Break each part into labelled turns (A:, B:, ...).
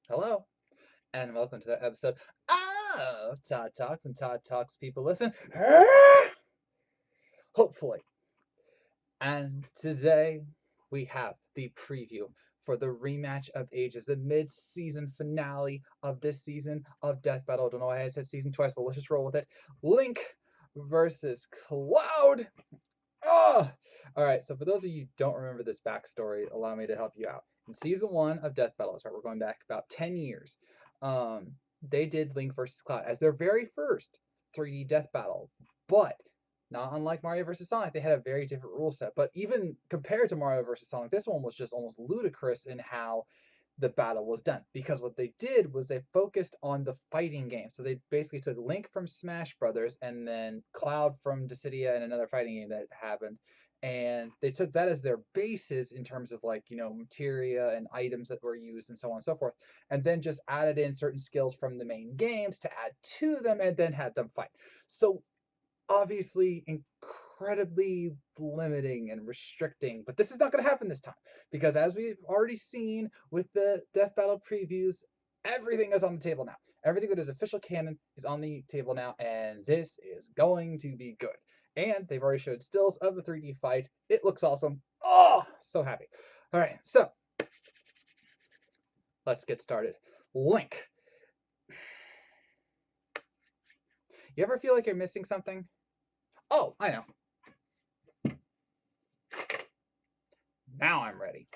A: Hello, and welcome to the episode of Todd Talks, and Todd Talks people listen. Hopefully. And today we have the preview for the Rematch of Ages, the mid-season finale of this season of Death Battle. I don't know why I said season twice, but let's just roll with it. Link versus Cloud. Oh! All right, so for those of you who don't remember this backstory, allow me to help you out. In season one of Death Battles, right, we're going back about 10 years. They did Link versus Cloud as their very first 3D Death Battle, but not unlike Mario versus Sonic, they had a very different rule set. But even compared to Mario versus Sonic, this one was just almost ludicrous in how the battle was done, because what they did was they focused on the fighting game. So they basically took Link from Smash Brothers and then Cloud from Dissidia and another fighting game that happened, and they took that as their bases in terms of, like, materia and items that were used and so on and so forth, and then just added in certain skills from the main games to add to them and then had them fight. So obviously incredibly limiting and restricting, but this is not going to happen this time, because as we've already seen with the Death Battle previews, everything is on the table now. Everything that is official canon is on the table now, and this is going to be good. And they've already showed stills of the 3D fight. It looks awesome. Oh, so happy. All right, so let's get started. Link. You ever feel like you're missing something? Oh, I know. Now I'm ready.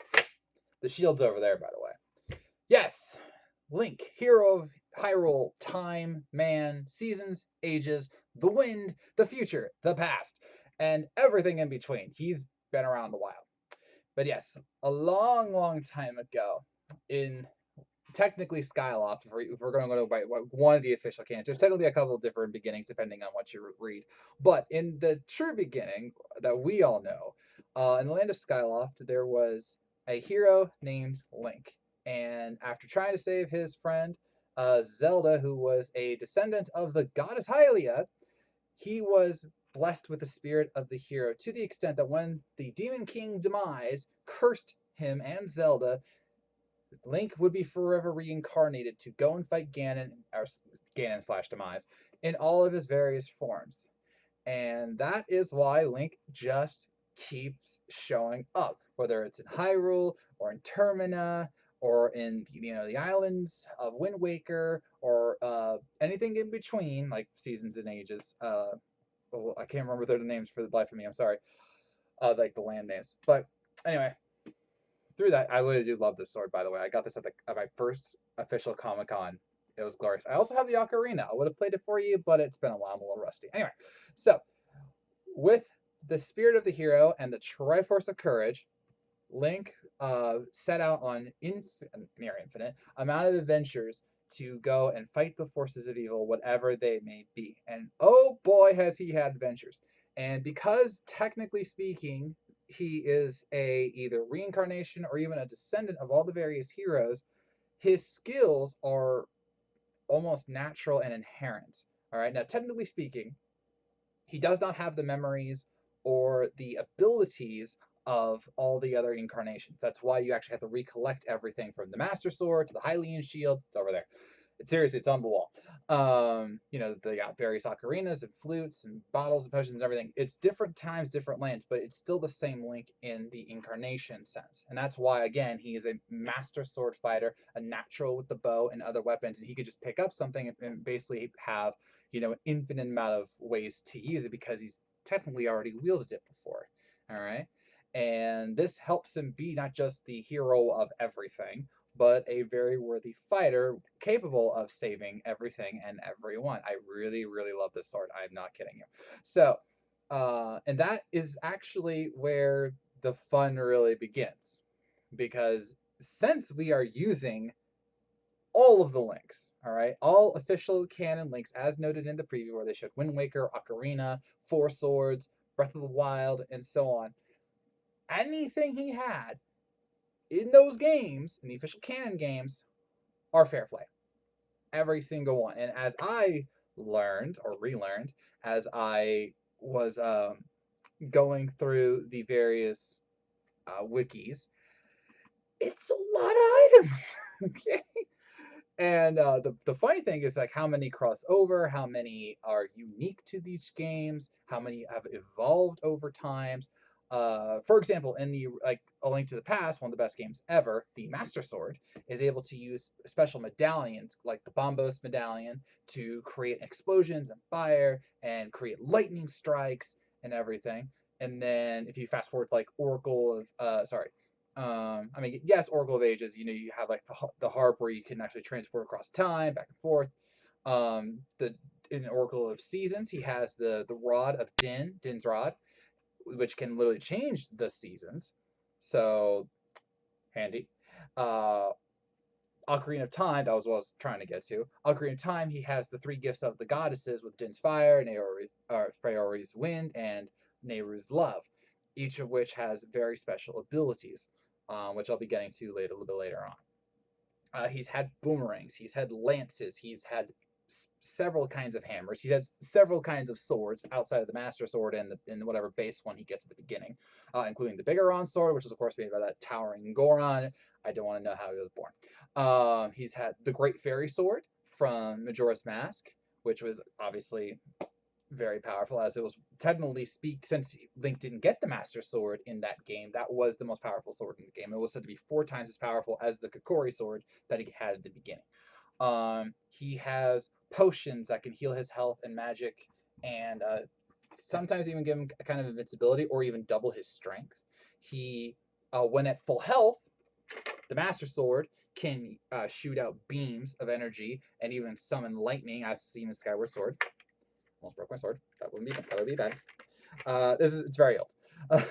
A: The shield's over there, by the way. Yes, Link, hero of Hyrule, time, man, seasons, ages, the wind, the future, the past, and everything in between. He's been around a while. But yes, a long, long time ago, in technically Skyloft, if we're going to go by one of the official canons, there's technically a couple of different beginnings depending on what you read. But in the true beginning that we all know, in the land of Skyloft, there was a hero named Link. And after trying to save his friend Zelda, who was a descendant of the goddess Hylia, he was blessed with the spirit of the hero to the extent that when the Demon King Demise cursed him and Zelda, Link would be forever reincarnated to go and fight Ganon, or Ganon slash Demise, in all of his various forms. And that is why Link just keeps showing up, whether it's in Hyrule or in Termina or in the islands of Wind Waker or anything in between, like Seasons and Ages. I can't remember the names for the life of me. I'm sorry. Like the land names, but anyway, through that, I really do love this sword. By the way, I got this at my first official Comic Con. It was glorious. I also have the ocarina. I would have played it for you, but it's been a while. I'm a little rusty. Anyway, so with the spirit of the hero and the Triforce of Courage, Link set out on near infinite amount of adventures to go and fight the forces of evil, whatever they may be. And oh boy, has he had adventures! And because technically speaking, he is a either reincarnation or even a descendant of all the various heroes, his skills are almost natural and inherent. All right, now technically speaking, he does not have the memories or the abilities of all the other incarnations. That's why you actually have to recollect everything from the Master Sword to the Hylian Shield. It's over there. Seriously, it's on the wall. They got various ocarinas and flutes and bottles and potions and everything. It's different times, different lands, but it's still the same Link in the incarnation sense. And that's why, again, he is a master sword fighter, a natural with the bow and other weapons, and he could just pick up something and basically have an infinite amount of ways to use it because he's technically already wielded it before. All right. And this helps him be not just the hero of everything, but a very worthy fighter capable of saving everything and everyone. I really, really love this sword. I'm not kidding you. So, and that is actually where the fun really begins. Because since we are using all of the links, all right, all official canon links as noted in the preview where they showed Wind Waker, Ocarina, Four Swords, Breath of the Wild, and so on. Anything he had in those games, in the official canon games, are fair play. Every single one. And as I learned or relearned as I was going through the various wikis, it's a lot of items. Okay. And the funny thing is like how many cross over, how many are unique to these games, how many have evolved over time. For example, in the like A Link to the Past, one of the best games ever, the Master Sword is able to use special medallions like the Bombos medallion to create explosions and fire and create lightning strikes and everything. And then if you fast forward like Oracle of I mean, yes, Oracle of Ages, you have like the harp where you can actually transport across time, back and forth. The In Oracle of Seasons, he has the rod of Din's rod, which can literally change the seasons. So handy. Uh, Ocarina of Time, that was what I was trying to get to. Ocarina of Time, he has the three gifts of the goddesses with Din's fire, Faori's wind, and Nehru's love, each of which has very special abilities, which I'll be getting to later, a little bit later on. He's had boomerangs, he's had lances, he's had several kinds of hammers, he's had several kinds of swords outside of the Master Sword and whatever base one he gets at the beginning, including the Bigoron sword, which is of course made by that towering Goron. I don't want to know how he was born. He's had the Great Fairy Sword from Majora's Mask, which was obviously very powerful, as it was technically since Link didn't get the Master Sword in that game, that was the most powerful sword in the game. It was said to be 4 times as powerful as the Kokori sword that he had at the beginning. He has potions that can heal his health and magic, and sometimes even give him a kind of invincibility or even double his strength. He, when at full health, the Master Sword can shoot out beams of energy and even summon lightning, as seen in Skyward Sword. Almost broke my sword. That would be bad. It's very old,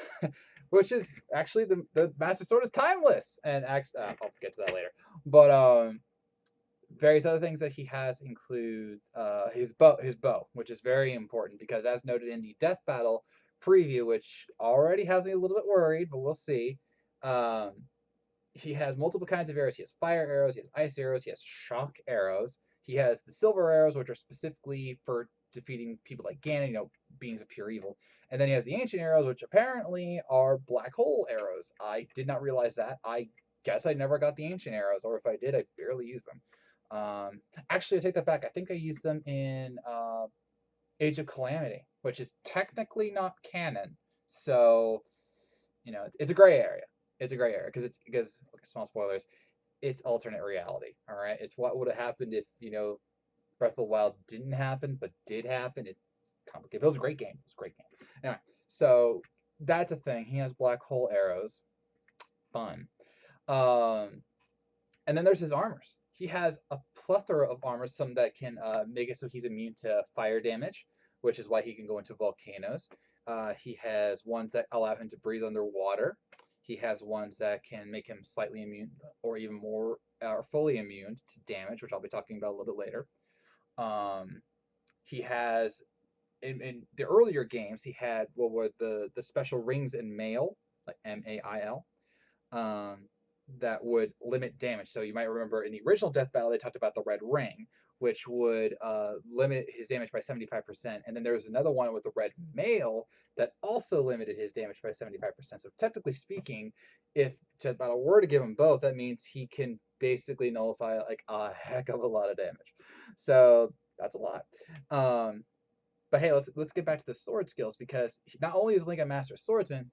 A: which is actually the Master Sword is timeless, and actually I'll get to that later. But various other things that he has includes his bow, which is very important because, as noted in the Death Battle preview, which already has me a little bit worried, but we'll see. Um, he has multiple kinds of arrows. He has fire arrows, he has ice arrows, he has shock arrows. He has the silver arrows, which are specifically for defeating people like Ganon, beings of pure evil. And then he has the ancient arrows, which apparently are black hole arrows. I did not realize that. I guess I never got the ancient arrows, or if I did, I barely used them. Actually, I take that back. I think I used them in Age of Calamity, which is technically not canon. So, it's a gray area. It's a gray area because okay, small spoilers. It's alternate reality. All right, it's what would have happened if Breath of the Wild didn't happen, but did happen. It's complicated. But it was a great game. It was a great game. Anyway, so that's a thing. He has black hole arrows. Fun. Um, and then there's his armors. He has a plethora of armors, some that can make it so he's immune to fire damage, which is why he can go into volcanoes. He has ones that allow him to breathe underwater. He has ones that can make him slightly immune or even more or fully immune to damage, which I'll be talking about a little bit later. He has in the earlier games, he had what were the special rings and mail, like MAIL, that would limit damage. So you might remember in the original Death Battle, they talked about the red ring, which would limit his damage by 75%. And then there was another one with the red mail that also limited his damage by 75%. So technically speaking, if Death Battle were to give him both, that means he can basically nullify like a heck of a lot of damage. So that's a lot. But hey, let's get back to the sword skills, because not only is Link a master swordsman,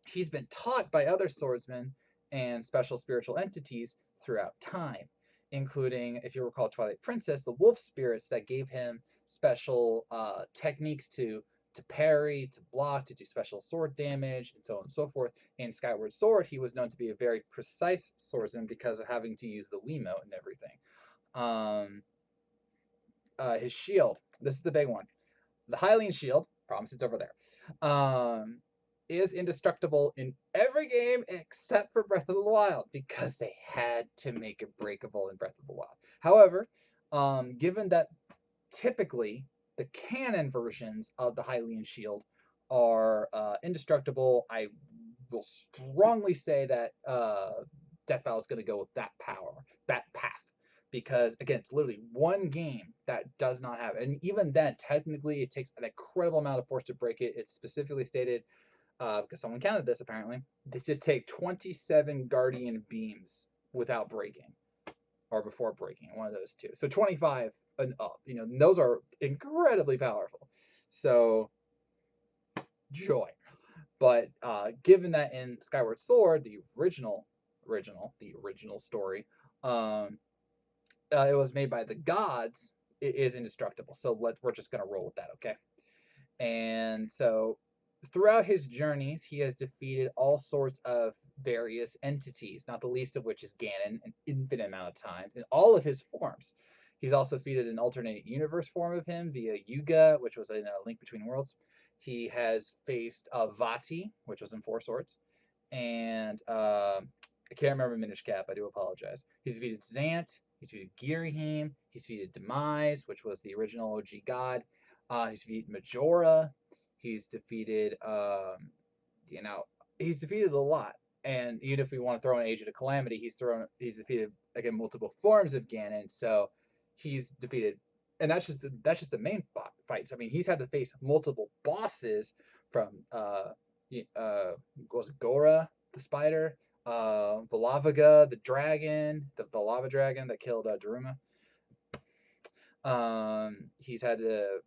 A: he's been taught by other swordsmen and special spiritual entities throughout time, including, if you recall, Twilight Princess, the wolf spirits that gave him special techniques to parry, to block, to do special sword damage, and so on and so forth. In Skyward Sword, he was known to be a very precise swordsman because of having to use the Wiimote and everything. His shield, this is the big one. The Hylian shield, promise it's over there, is indestructible in every game except for Breath of the Wild, because they had to make it breakable in Breath of the Wild. However, given that typically the canon versions of the Hylian shield are indestructible, I will strongly say that Death Battle is going to go with that path. Because again, it's literally one game that does not have it. And even then, technically, it takes an incredible amount of force to break it. It's specifically stated, because someone counted this apparently, they just take 27 Guardian beams without breaking. or before breaking, one of those two. So 25 and up, those are incredibly powerful. So joy. But given that in Skyward Sword, the original story, um, it was made by the gods, it is indestructible. So we're just gonna roll with that, okay? And so throughout his journeys, he has defeated all sorts of various entities, not the least of which is Ganon, an infinite amount of times, in all of his forms. He's also defeated an alternate universe form of him via Yuga, which was in a Link Between Worlds. He has faced Vati, which was in Four Swords, and I can't remember Minish Cap. I do apologize. He's defeated Zant. He's defeated Girahim. He's defeated Demise, which was the original OG god. He's defeated Majora. He's defeated, he's defeated a lot. And even if we want to throw in Age of the Calamity, he's defeated again multiple forms of Ganon. So he's defeated, and that's just the main fights. I mean, he's had to face multiple bosses from was Gora the spider, Volavaga the dragon, the lava dragon that killed Daruma. He's had to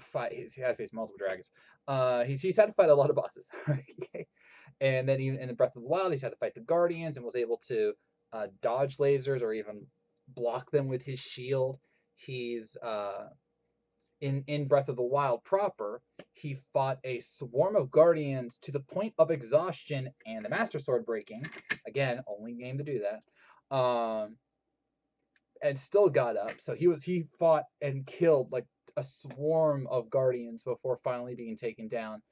A: fight. He's had to face multiple dragons. He's had to fight a lot of bosses. Okay? And then even in the Breath of the Wild, he's had to fight the Guardians and was able to dodge lasers or even block them with his shield. He's in Breath of the Wild proper, he fought a swarm of guardians to the point of exhaustion and the Master Sword breaking. Again, only game to do that. And still got up. So he fought and killed like a swarm of guardians before finally being taken down.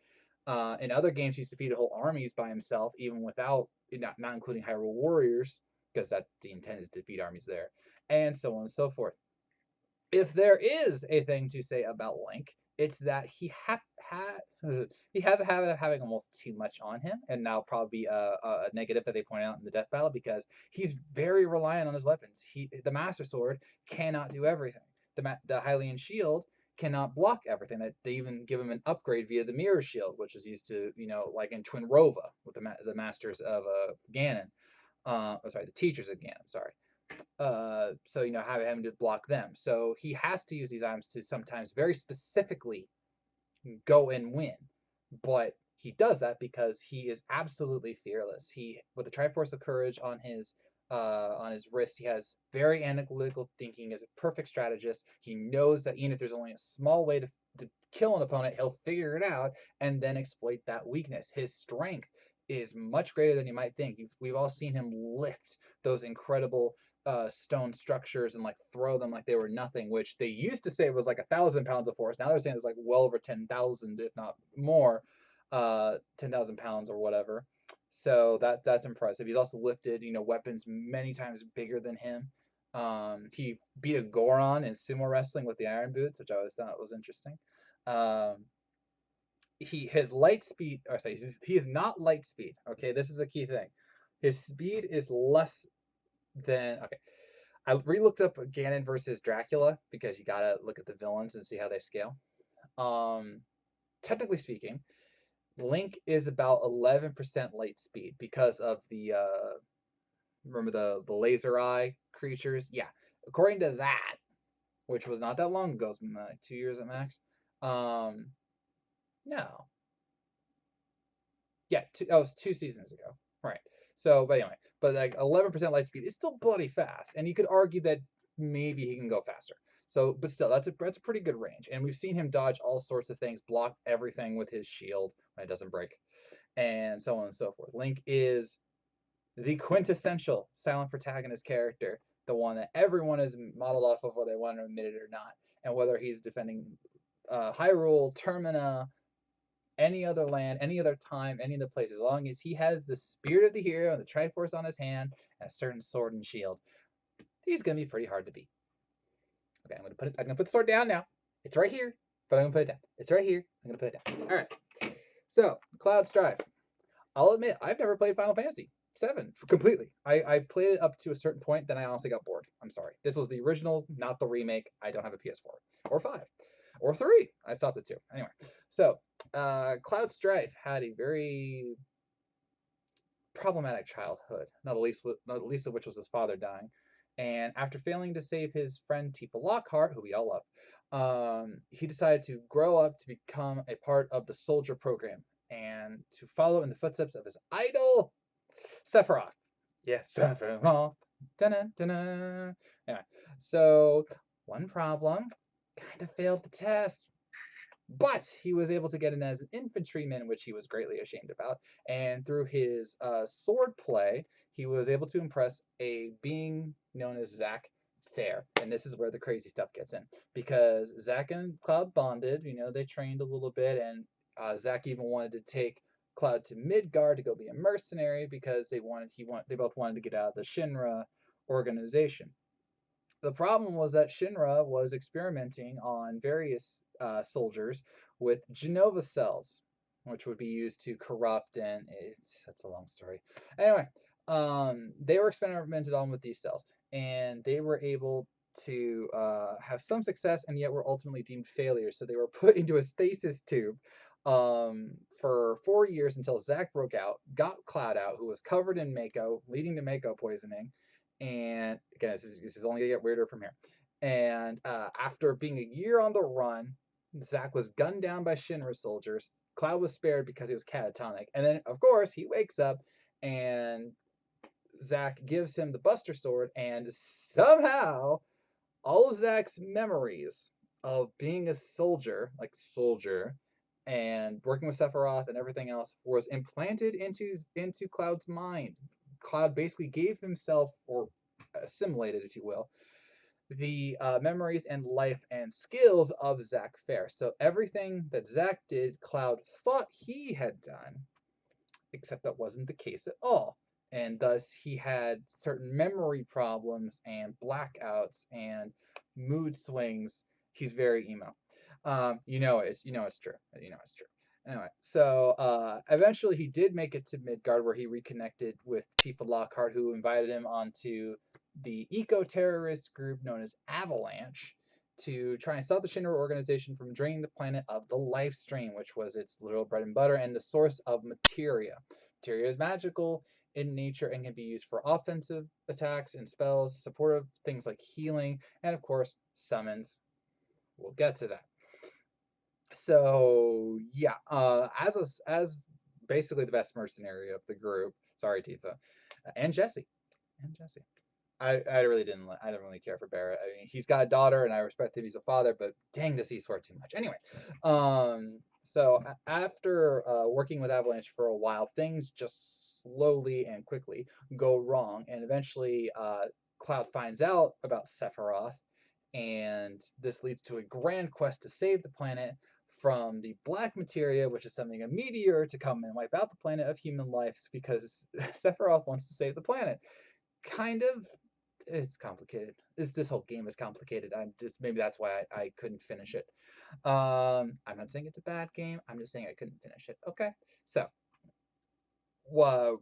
A: In other games, he's defeated whole armies by himself, even without not including Hyrule Warriors, because that the intent is to defeat armies there, and so on and so forth. If there is a thing to say about Link, it's that he has a habit of having almost too much on him, and that'll probably be a negative that they point out in the death battle because he's very reliant on his weapons. The Master Sword cannot do everything. The Hylian Shield cannot block everything. That they even give him an upgrade via the Mirror Shield, which is used to like in Twin Rova with the Masters of Ganon. The teachers of Ganon. Sorry. So having to block them. So he has to use these items to sometimes very specifically go and win, but he does that because he is absolutely fearless. He, with the Triforce of Courage on his wrist, he has very analytical thinking. Is a perfect strategist. He knows that even if there's only a small way to kill an opponent, he'll figure it out and then exploit that weakness. His strength is much greater than you might think. We've all seen him lift those incredible stone structures and like throw them like they were nothing, which they used to say was like 1,000 pounds of force. Now they're saying it's like well over 10,000, if not more, 10,000 pounds or whatever. So that's impressive. He's also lifted weapons many times bigger than him. He beat a Goron in sumo wrestling with the iron boots, which I always thought was interesting. His light speed, or sorry, he is not light speed. Okay, this is a key thing. His speed is less than, okay. I re-looked up Ganon versus Dracula because you gotta look at the villains and see how they scale. Technically speaking, Link is about 11% light speed because of the remember the laser eye creatures. Yeah, according to that, which was not that long ago, 2 years at max. No. Yeah, that was 2 seasons ago. Right. So, but anyway, but like 11% light speed is still bloody fast, and you could argue that maybe he can go faster. So, but still, that's a pretty good range, and we've seen him dodge all sorts of things, block everything with his shield when it doesn't break, and so on and so forth. Link is the quintessential silent protagonist character, the one that everyone is modeled off of, whether they want to admit it or not, and whether he's defending Hyrule, Termina, any other land, any other time, any other place, as long as he has the spirit of the hero and the Triforce on his hand and a certain sword and shield, he's gonna be pretty hard to beat. Okay, I'm gonna put the sword down now. It's right here, but I'm gonna put it down. It's right here. I'm gonna put it down. All right. So, Cloud Strife. I'll admit, I've never played Final Fantasy VII completely. I played it up to a certain point, then I honestly got bored. I'm sorry. This was the original, not the remake. I don't have a PS4 or 5 or 3. I stopped at 2. Anyway, so Cloud Strife had a very problematic childhood, not the least of which was his father dying, And after failing to save his friend Tifa Lockhart, who we all love, he decided to grow up to become a part of the soldier program and to follow in the footsteps of his idol, Sephiroth. Yeah, Sephiroth. Dun-dun, dun-dun. Anyway, so one problem, kind of failed the test. But he was able to get in as an infantryman, which he was greatly ashamed about. And through his sword play, he was able to impress a being known as Zack Fair. And this is where the crazy stuff gets in. Because Zack and Cloud bonded, they trained a little bit, and Zack even wanted to take Cloud to Midgard to go be a mercenary because they both wanted to get out of the Shinra organization. The problem was that Shinra was experimenting on various soldiers with Genova cells, which would be used to corrupt, and that's a long story. Anyway, they were experimented on with these cells, and they were able to have some success, and yet were ultimately deemed failures. So they were put into a stasis tube for 4 years until Zack broke out, got Cloud out, who was covered in Mako, leading to Mako poisoning. And again, this is only gonna get weirder from here. And after being a year on the run, Zack was gunned down by Shinra soldiers. Cloud was spared because he was catatonic. And then, of course, he wakes up and Zack gives him the Buster Sword, and somehow all of Zack's memories of being a soldier, and working with Sephiroth and everything else was implanted into Cloud's mind. Cloud basically gave himself, or assimilated, if you will, the memories and life and skills of Zack Fair. So everything that Zack did, Cloud thought he had done, except that wasn't the case at all. And thus he had certain memory problems and blackouts and mood swings. He's very emo. It's true. It's true. Anyway, so eventually he did make it to Midgard, where he reconnected with Tifa Lockhart, who invited him onto the eco-terrorist group known as Avalanche to try and stop the Shinra organization from draining the planet of the life stream, which was its literal bread and butter and the source of materia. Materia is magical in nature and can be used for offensive attacks and spells, supportive things like healing, and of course, summons. We'll get to that. So yeah, as basically the best mercenary of the group. Sorry, Tifa, and Jesse, I really didn't care for Barrett. I mean, he's got a daughter, and I respect him. He's a father, but dang, does he swear too much. Anyway, so after working with Avalanche for a while, things just slowly and quickly go wrong, and eventually Cloud finds out about Sephiroth, and this leads to a grand quest to save the planet from the black materia, which is sending a meteor to come and wipe out the planet of human life because Sephiroth wants to save the planet. Kind of, it's complicated. This whole game is complicated. Maybe that's why I couldn't finish it. I'm not saying it's a bad game. I'm just saying I couldn't finish it. Okay, so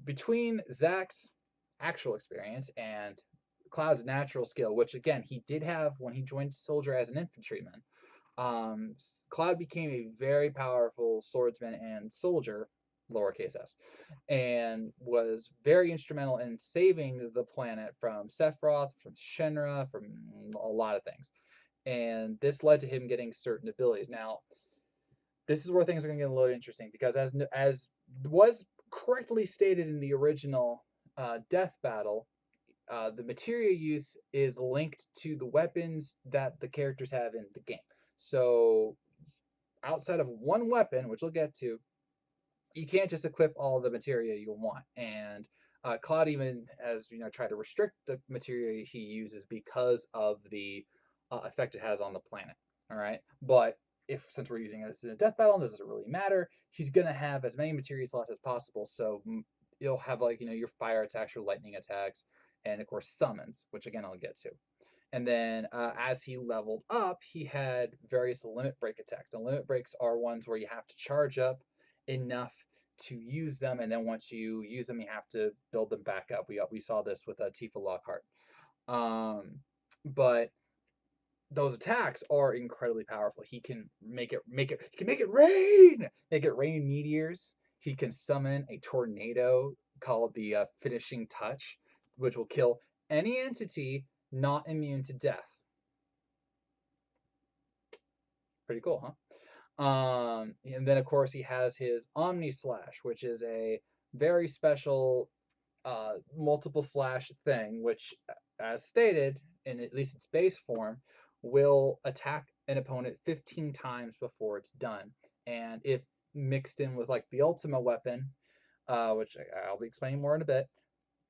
A: between Zack's actual experience and Cloud's natural skill, which again he did have when he joined Soldier as an infantryman, Cloud became a very powerful swordsman and soldier, lowercase s, and was very instrumental in saving the planet from Sephiroth, from Shinra, from a lot of things. And this led to him getting certain abilities. Now, this is where things are going to get a little interesting because, as was correctly stated in the original Death Battle, the materia use is linked to the weapons that the characters have in the game. So, outside of one weapon, which we'll get to, you can't just equip all the materia you want. And Cloud even has tried to restrict the materia he uses because of the effect it has on the planet. All right, but since we're using this in a death battle, does it really matter? He's gonna have as many materia slots as possible, so you'll have your fire attacks, your lightning attacks, and of course summons, which again I'll get to. And then as he leveled up, he had various limit break attacks. Now, limit breaks are ones where you have to charge up enough to use them, and then once you use them, you have to build them back up. We saw this with Tifa Lockhart. But those attacks are incredibly powerful. He can make it rain. Make it rain meteors. He can summon a tornado called the finishing touch, which will kill any entity not immune to death. Pretty cool, huh? And then of course he has his Omni Slash, which is a very special multiple slash thing, which, as stated in at least its base form, will attack an opponent 15 times before it's done. And if mixed in with like the ultimate weapon, which I'll be explaining more in a bit,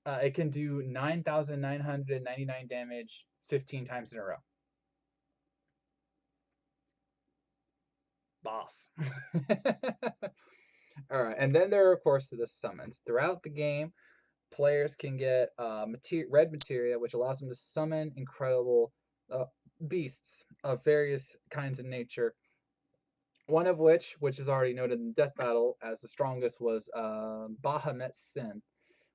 A: it can do 9,999 damage 15 times in a row. Boss. All right, and then there are of course the summons throughout the game. Players can get red materia, which allows them to summon incredible uh, beasts of various kinds of nature. One of which is already noted in Death Battle as the strongest, was Bahamut's Sin,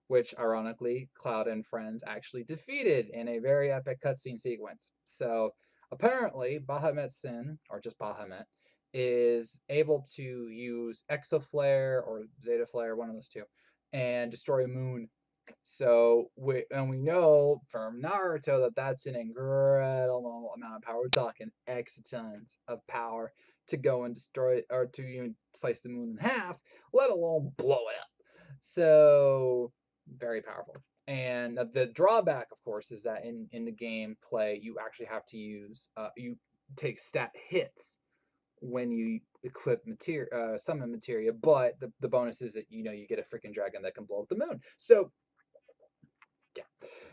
A: which ironically Cloud and friends actually defeated in a very epic cutscene sequence. So apparently Bahamut's Sin, or just Bahamut, is able to use Exoflare or Zeta Flare, one of those two, and destroy a moon. So we know from Naruto that that's an incredible amount of power. We're talking exatons of power to go and destroy, or to even slice the moon in half, let alone blow it up. So very powerful. And the drawback, of course, is that in the game play, you actually have to use you take stat hits when you equip materia, summon materia. But the bonus is that you get a freaking dragon that can blow up the moon. So yeah.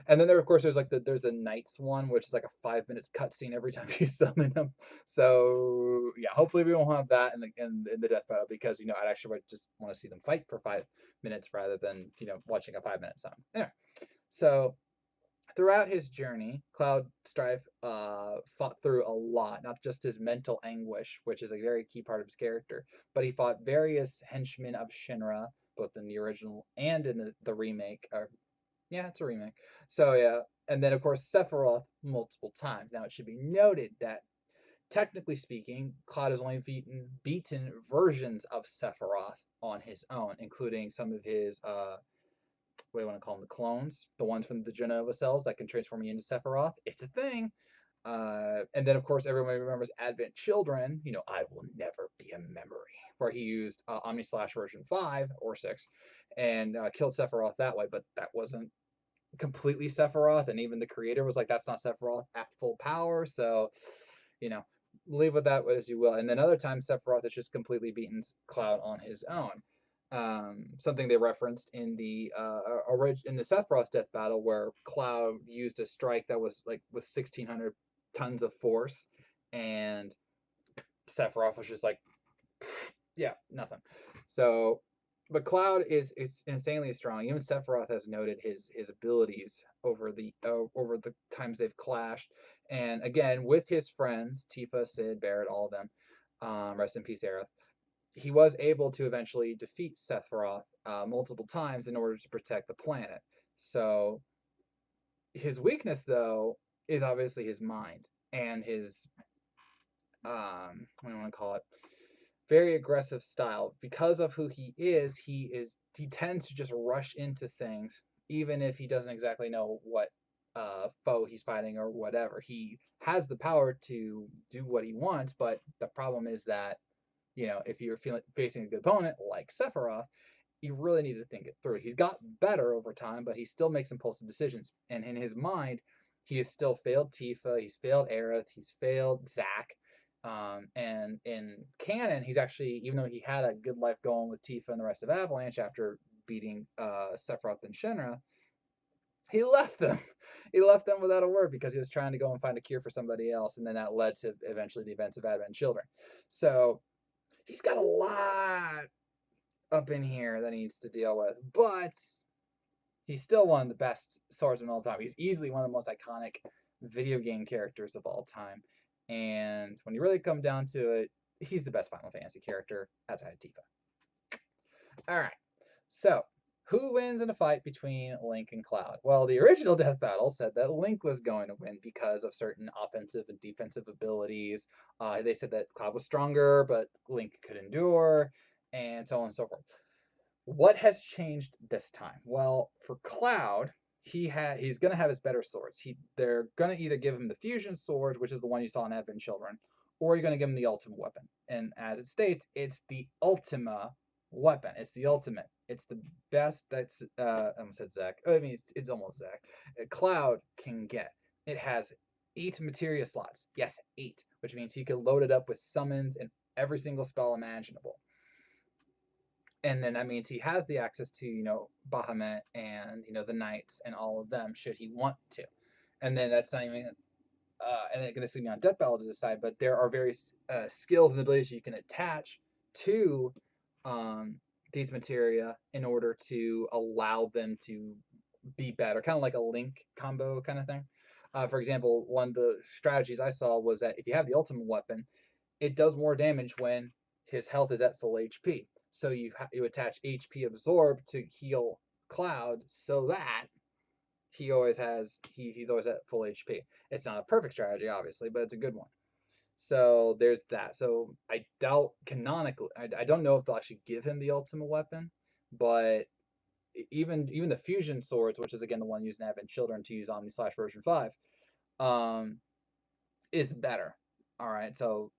A: And then of course there's the Knights one, which is like a 5 minutes cutscene every time you summon them. So yeah, hopefully we won't have that in the death battle, because I'd actually just want to see them fight for 5 minutes rather than watching a 5 minute summon. Anyway, so throughout his journey, Cloud Strife fought through a lot, not just his mental anguish, which is a very key part of his character, but he fought various henchmen of Shinra, both in the original and in the remake. Yeah, it's a remake. So yeah, and then of course Sephiroth multiple times. Now it should be noted that technically speaking, Cloud has only beaten versions of Sephiroth on his own, including some of his what do you want to call them, the clones, the ones from the Genova cells that can transform you into Sephiroth. It's a thing. And then of course everyone remembers Advent Children. I will never be a memory, where he used Omni Slash version 5 or 6 and killed Sephiroth that way, but that wasn't completely Sephiroth, and even the creator was like, that's not Sephiroth at full power. So, you know, leave with that as you will. And then other times Sephiroth has just completely beaten Cloud on his own. Something they referenced in the Sephiroth death battle, where Cloud used a strike that was like with 1,600 tons of force, and Sephiroth was just like, yeah, nothing. So, but Cloud is insanely strong. Even Sephiroth has noted his abilities over the times they've clashed, and again with his friends Tifa, Sid, Barret, all of them. Rest in peace, Aerith. He was able to eventually defeat Sephiroth multiple times in order to protect the planet. So his weakness, though, is obviously his mind and his what do you want to call it, very aggressive style. Because of who he tends to just rush into things, even if he doesn't exactly know what foe he's fighting or whatever. He has the power to do what he wants, but the problem is that if you're facing a good opponent like Sephiroth, you really need to think it through. He's got better over time, but he still makes impulsive decisions. And in his mind, he has still failed Tifa, he's failed Aerith, he's failed Zack. And in canon, he's actually, even though he had a good life going with Tifa and the rest of Avalanche after beating Sephiroth and Shinra, he left them. He left them without a word because he was trying to go and find a cure for somebody else, and then that led to eventually the events of Advent Children. So he's got a lot up in here that he needs to deal with, but he's still one of the best swordsmen of all time. He's easily one of the most iconic video game characters of all time. And when you really come down to it, he's the best Final Fantasy character outside of Tifa. All right. So, who wins in a fight between Link and Cloud? Well, the original Death Battle said that Link was going to win because of certain offensive and defensive abilities. They said that Cloud was stronger, but Link could endure, and so on and so forth. What has changed this time? Well, for Cloud, he's gonna have his better swords. They're gonna either give him the fusion sword, which is the one you saw in Advent Children, or you're gonna give him the ultimate weapon. And as it states, it's the ultima weapon. It's the ultimate. It's the best that's I almost said Zach. I mean it's almost Zach. Cloud can get. It has 8 materia slots. Yes, 8, which means he can load it up with summons and every single spell imaginable. And then that means he has the access to, Bahamut and, the knights and all of them should he want to. And then that's not even and then this is on Death Battle to decide, but there are various skills and abilities you can attach to these materia in order to allow them to be better, kind of like a link combo kind of thing. For example, one of the strategies I saw was that if you have the ultimate weapon, it does more damage when his health is at full HP. So you attach HP absorb to heal Cloud so that he's always at full HP. It's not a perfect strategy, obviously, but it's a good one. So there's that. So I doubt canonically, I don't know if they'll actually give him the ultimate weapon, but even the fusion swords, which is again the one used in Advent Children to use Omni Slash version 5, is better. All right, so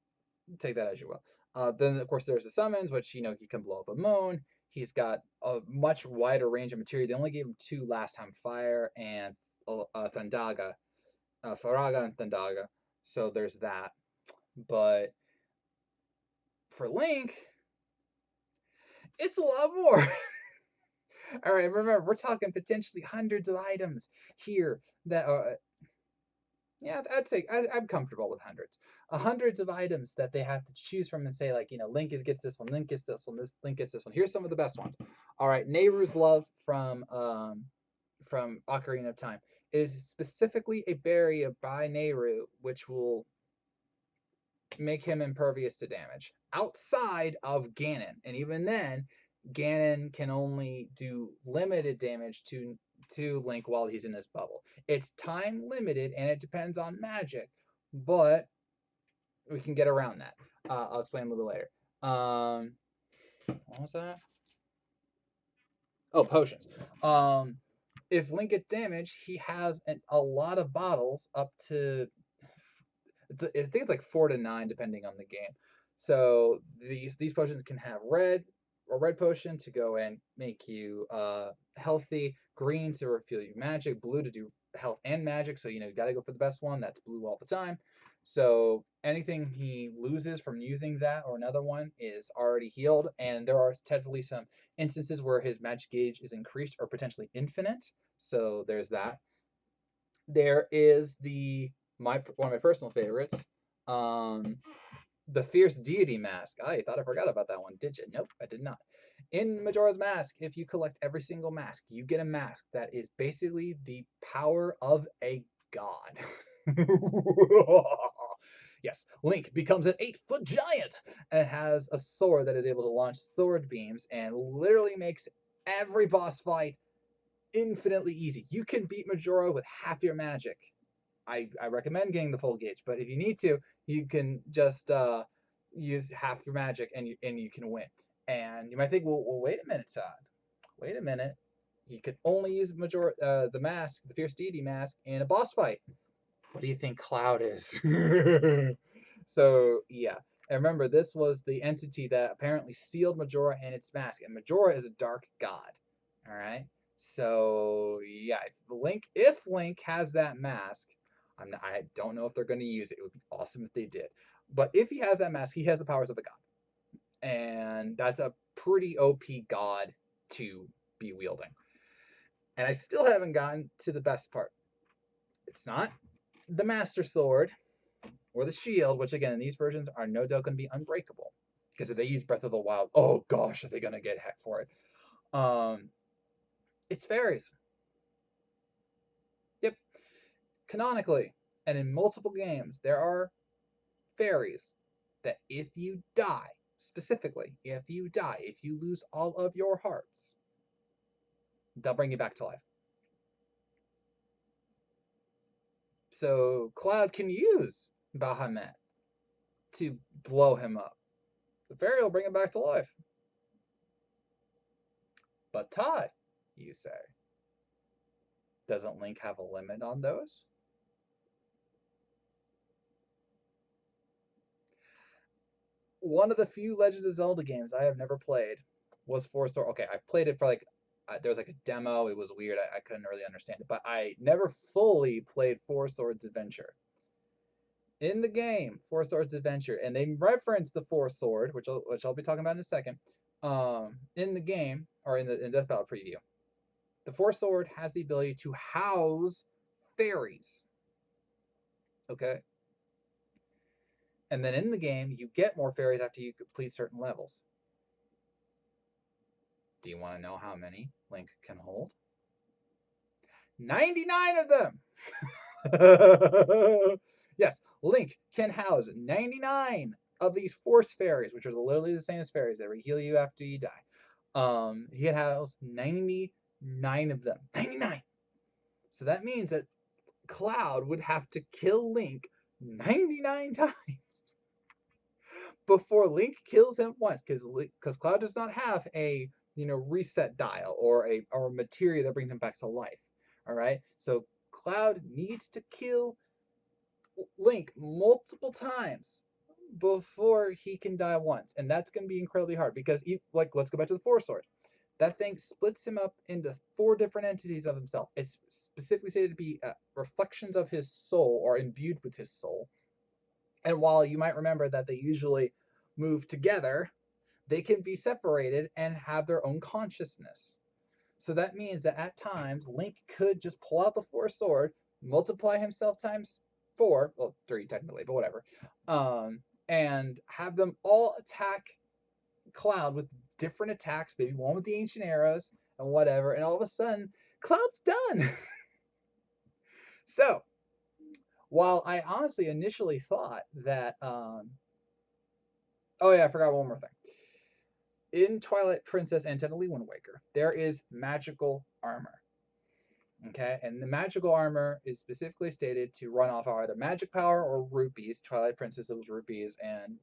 A: take that as you will. Then of course there's the summons, which he can blow up a moon. He's got a much wider range of material. They only gave him 2 last time: fire and Thandaga, Faraga and Thandaga. So there's that. But for Link, it's a lot more. All right, remember we're talking potentially hundreds of items here that yeah, I'm comfortable with hundreds. Hundreds of items that they have to choose from and say, like, Link gets this one, Link gets this one, Link gets this one. Here's some of the best ones. All right, Nehru's Love from Ocarina of Time is specifically a berry by Nehru, which will make him impervious to damage outside of Ganon, and even then, Ganon can only do limited damage to Link while he's in this bubble. It's time limited and it depends on magic, but we can get around that. I'll explain a little bit later. What was that? Oh, potions. If Link gets damaged, he has a lot of bottles up to I think it's like 4 to 9 depending on the game. So these potions can have red potion to go and make you healthy, green to refuel you magic, blue to do health and magic. So you got to go for the best one. That's blue all the time. So anything he loses from using that or another one is already healed. And there are technically some instances where his magic gauge is increased or potentially infinite. So there's that. There is one of my personal favorites, the Fierce Deity Mask. I thought I forgot about that one. Did you? Nope, I did not. In Majora's Mask, if you collect every single mask, you get a mask that is basically the power of a god. Yes, Link becomes an 8-foot giant and has a sword that is able to launch sword beams and literally makes every boss fight infinitely easy. You can beat Majora with half your magic. I recommend getting the full gauge, but if you need to, you can just use half your magic and you can win. And you might think, well, wait a minute, Todd. Wait a minute. You could only use the mask, the Fierce Deity mask, in a boss fight. What do you think Cloud is? So yeah, and remember, this was the entity that apparently sealed Majora and its mask, and Majora is a dark god. All right. So yeah, if Link has that mask, I don't know if they're going to use it. It would be awesome if they did. But if he has that mask, he has the powers of a god, and that's a pretty OP god to be wielding. And I still haven't gotten to the best part. It's not the Master Sword or the shield, which again in these versions are no doubt going to be unbreakable. Because if they use Breath of the Wild, oh gosh, are they going to get heck for it? It's fairies. Yep. Canonically, and in multiple games, there are fairies that if you die, specifically, if you lose all of your hearts, they'll bring you back to life. So Cloud can use Bahamut to blow him up. The fairy will bring him back to life. But Todd, you say, Doesn't Link have a limit on those? One of the few Legend of Zelda games I have never played was Four Sword. Okay, I played it for like there was like a demo. It was weird. I couldn't really understand it, but I never fully played Four Swords Adventure. In the game, Four Swords Adventure, and they reference the Four Sword, which I'll be talking about in a second. In the game or in Death Battle preview, the Four Sword has the ability to house fairies. Okay, and then in the game, you get more fairies after you complete certain levels. Do you want to know how many Link can hold? 99 of them! Yes, Link can house 99 of these force fairies, which are literally the same as fairies that heal you after you die. He can house 99 of them. 99! So that means that Cloud would have to kill Link 99 times before Link kills him once, because Cloud does not have a reset dial or a materia that brings him back to life. All right, so Cloud needs to kill Link multiple times before he can die once, and that's going to be incredibly hard because, let's go back to the Four Sword. That thing splits him up into 4 different entities of himself. It's specifically stated to be reflections of his soul or imbued with his soul. And while you might remember that they usually move together, they can be separated and have their own consciousness. So that means that at times, Link could just pull out the Four Sword, multiply himself times 4, well, 3 technically, but whatever, and have them all attack Cloud with different attacks, maybe one with the ancient arrows and whatever, and all of a sudden, Cloud's done. So, while I honestly initially thought that, oh yeah, I forgot one more thing. In Twilight Princess and Technically Wind Waker, there is magical armor. Okay, and the magical armor is specifically stated to run off either magic power or rupees. Twilight Princess, it was rupees, and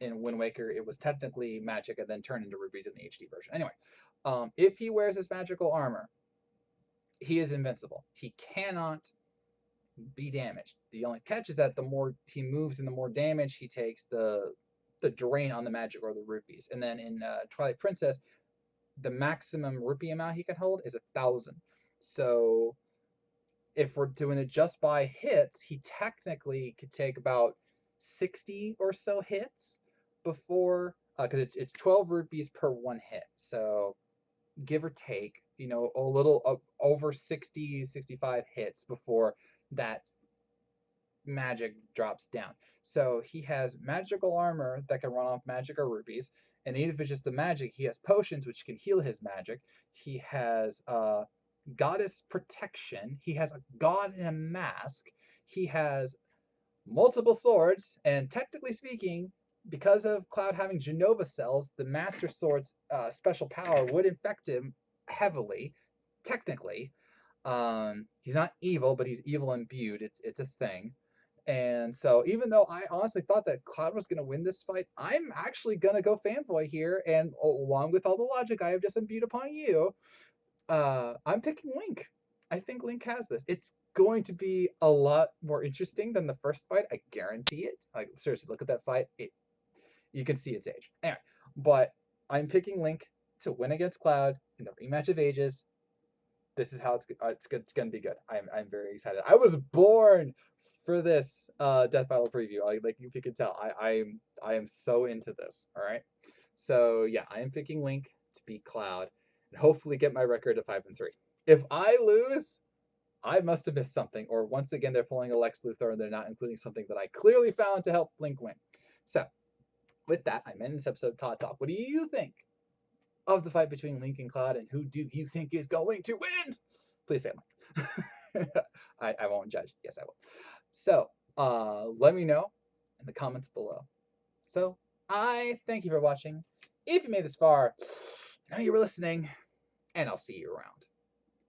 A: in Wind Waker, it was technically magic and then turned into rupees in the HD version. Anyway, if he wears this magical armor, he is invincible. He cannot be damaged. The only catch is that the more he moves and the more damage he takes, the drain on the magic or the rupees. And then in Twilight Princess, the maximum rupee amount he can hold is 1,000. So if we're doing it just by hits, he technically could take about 60 or so hits before, because it's 12 rupees per 1 hit. So give or take, a little over 60, 65 hits before that magic drops down. So he has magical armor that can run off magic or rupees. And even if it's just the magic, he has potions which can heal his magic. He has goddess protection. He has a god in a mask. He has multiple swords. And technically speaking, because of Cloud having Genova cells, the Master Sword's special power would infect him heavily, technically. He's not evil, but he's evil imbued. It's a thing. And so even though I honestly thought that Cloud was going to win this fight, I'm actually going to go fanboy here. And along with all the logic I have just imbued upon you, I'm picking Link. I think Link has this. It's going to be a lot more interesting than the first fight. I guarantee it. Like, seriously, look at that fight. You can see its age. Anyway, but I'm picking Link to win against Cloud in the rematch of ages. This is how it's good. It's going to be good. I'm very excited. I was born for this Death Battle preview. Like you can tell, I am so into this. All right. So yeah, I am picking Link to beat Cloud and hopefully get my record to 5-3. If I lose, I must have missed something, or once again they're pulling a Lex Luthor and they're not including something that I clearly found to help Link win. So with that, I'm ending this episode of Todd Talk. What do you think of the fight between Link and Cloud, and who do you think is going to win? Please say it. I won't judge. Yes, I will. So let me know in the comments below. So I thank you for watching. If you made this far, I know you were listening, and I'll see you around.